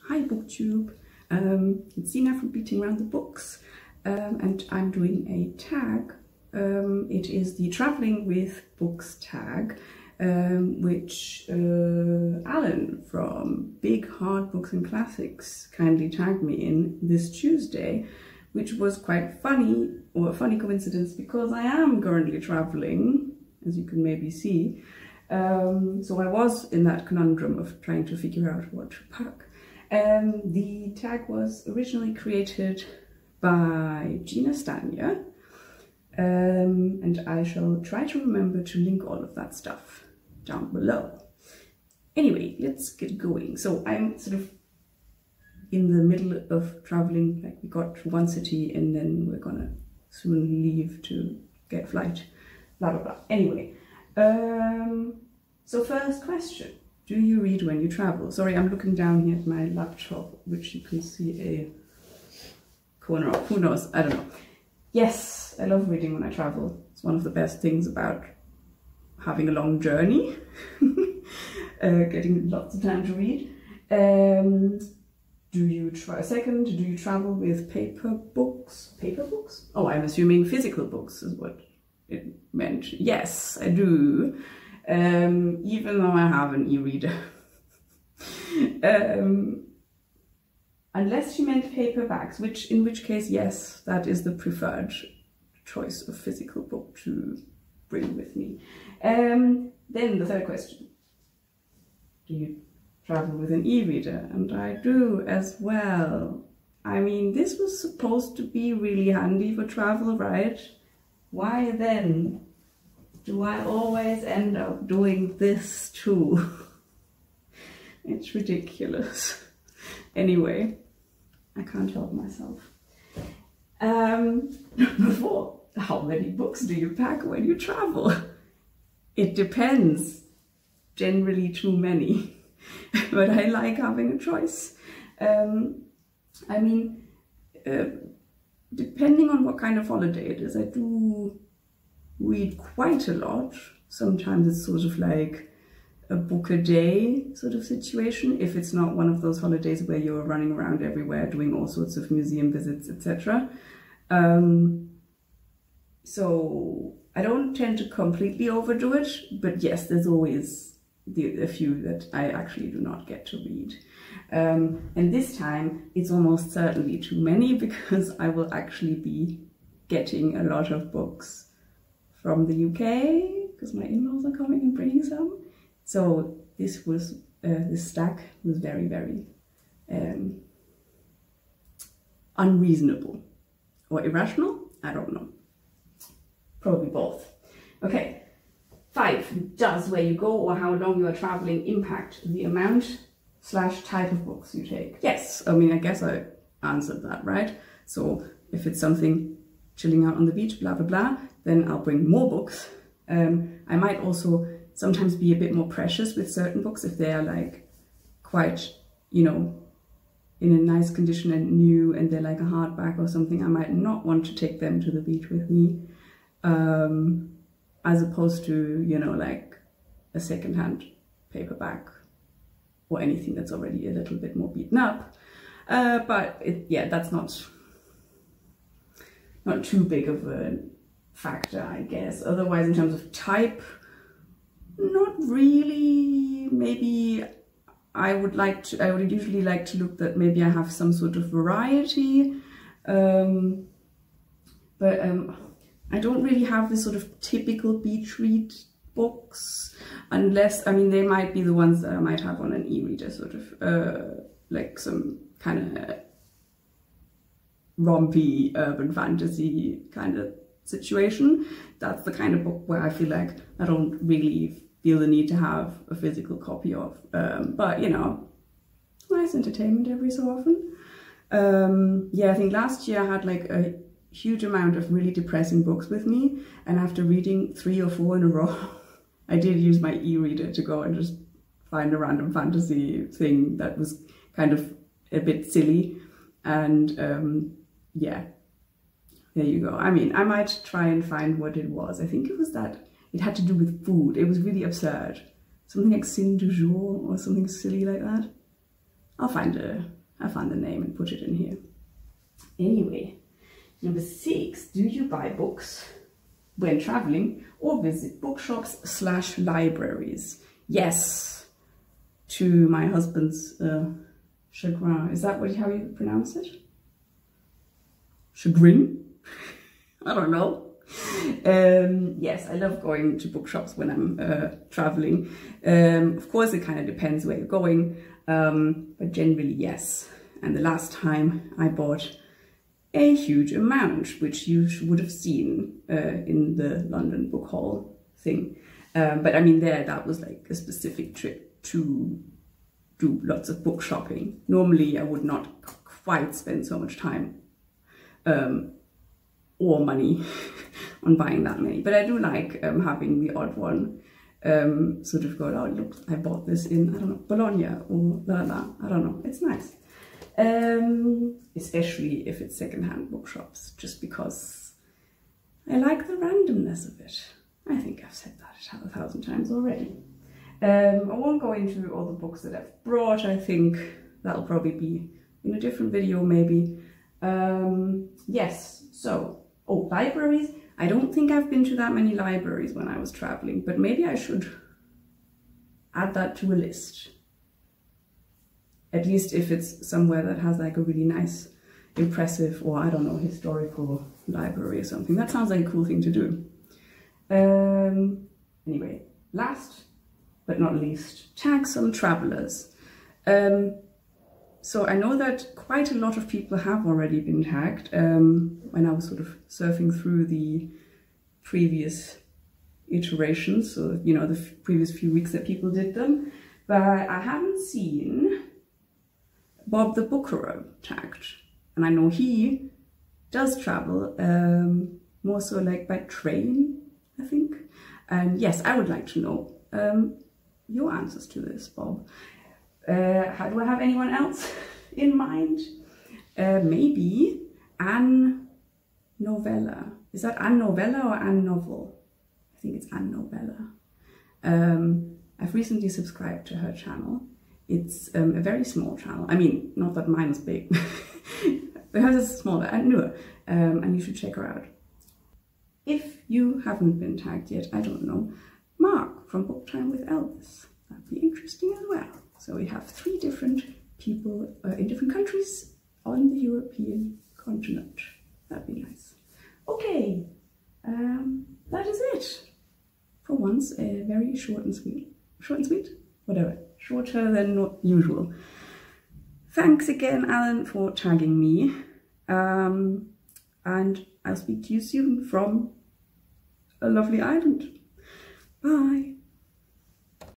Hi Booktube, it's Sina from Beating Around the Books, and I'm doing a tag. It is the Traveling with Books tag, which Alan from Big Hard Books and Classics kindly tagged me in this Tuesday, which was quite funny, or a funny coincidence, because I am currently traveling, as you can maybe see. So I was in that conundrum of trying to figure out what to pack. The tag was originally created by Gina Stania, and I shall try to remember to link all of that stuff down below. Anyway, let's get going. So I'm sort of in the middle of traveling, like we got to one city and then we're gonna soon leave to get a flight, blah blah blah. Anyway, so first question. Do you read when you travel? Sorry, I'm looking down here at my laptop, which you can see a corner of. Who knows? I don't know. Yes, I love reading when I travel. It's one of the best things about having a long journey. Getting lots of time to read. Do you travel with paper books? Paper books? Oh, I'm assuming physical books is what it meant. Yes, I do. Even though I have an e-reader. Unless she meant paperbacks, in which case, yes, that is the preferred choice of physical book to bring with me. Then the third question. Do you travel with an e-reader? And I do as well. I mean, this was supposed to be really handy for travel, right? Why then do I always end up doing this too? It's ridiculous. Anyway, I can't help myself. Number 4, how many books do you pack when you travel? It depends. Generally too many, but I like having a choice. I mean, depending on what kind of holiday it is, I do read quite a lot. Sometimes it's sort of like a book a day sort of situation, if it's not one of those holidays where you're running around everywhere doing all sorts of museum visits, etc. So I don't tend to completely overdo it, but yes, there's always a few that I actually do not get to read. And this time it's almost certainly too many, because I will actually be getting a lot of books from the UK, because my in-laws are coming and bringing some. So this stack was very, very unreasonable or irrational. I don't know. Probably both. Okay. 5. Does where you go or how long you are traveling impact the amount/type of books you take? Yes. I mean, I guess I answered that, right? So if it's something chilling out on the beach, blah, blah, blah, then I'll bring more books. I might also sometimes be a bit more precious with certain books if they are like quite, you know, in a nice condition and new, and they're like a hardback or something. I might not want to take them to the beach with me, as opposed to, you know, like a secondhand paperback or anything that's already a little bit more beaten up. But yeah, that's not too big of a factor, I guess. Otherwise, in terms of type, not really. Maybe I would usually like to look that maybe I have some sort of variety, but I don't really have this sort of typical beach read books, unless, I mean, they might be the ones that I might have on an e-reader, sort of like some kind of rompy urban fantasy kind of situation. That's the kind of book where I feel like I don't really feel the need to have a physical copy of. But, you know, nice entertainment every so often. Yeah, I think last year I had like a huge amount of really depressing books with me, and after reading 3 or 4 in a row, I did use my e-reader to go and just find a random fantasy thing that was kind of a bit silly. And yeah, there you go. I mean, I might try and find what it was. I think it was that it had to do with food. It was really absurd. Something like Sin du Jour or something silly like that. I'll find I found the name and put it in here. Anyway, number 6, do you buy books when traveling or visit bookshops/libraries? Yes, to my husband's chagrin. Is that how you pronounce it? Chagrin? I don't know. Yes, I love going to bookshops when I'm traveling. Of course, it kind of depends where you're going, but generally, yes. And the last time I bought a huge amount, which you would have seen in the London Book Hall thing. But I mean, that was like a specific trip to do lots of book shopping. Normally, I would not quite spend so much time or money on buying that many. But I do like having the odd one sort of go, oh, look, I bought this in, I don't know, Bologna or I don't know. It's nice. Especially if it's secondhand bookshops, just because I like the randomness of it. I think I've said that 1,000 times already. I won't go into all the books that I've brought. I think that'll probably be in a different video maybe. Yes, so, libraries. I don't think I've been to that many libraries when I was traveling, but maybe I should add that to a list. At least if it's somewhere that has like a really nice, impressive, or I don't know, historical library or something. That sounds like a cool thing to do. Anyway, last but not least, tag some travelers. So I know that quite a lot of people have already been tagged when I was sort of surfing through the previous iterations, so you know, the previous few weeks that people did them, but I haven't seen Bob the Bookerer tagged, and I know he does travel more so like by train, I think. And yes, I would like to know your answers to this, Bob. Do I have anyone else in mind? Maybe Anne Novella. Is that Anne Novella or Anne Novel? I think it's Anne Novella. I've recently subscribed to her channel. It's a very small channel. I mean, not that mine is big. Hers is smaller and newer, and you should check her out. If you haven't been tagged yet, I don't know, Mark from Book Time with Elvis. That'd be interesting as well. So we have 3 different people in different countries on the European continent. That'd be nice. Okay, that is it. For once, a very short and sweet. Short and sweet? Whatever. Shorter than not usual. Thanks again, Alan, for tagging me. And I'll speak to you soon from a lovely island. Bye.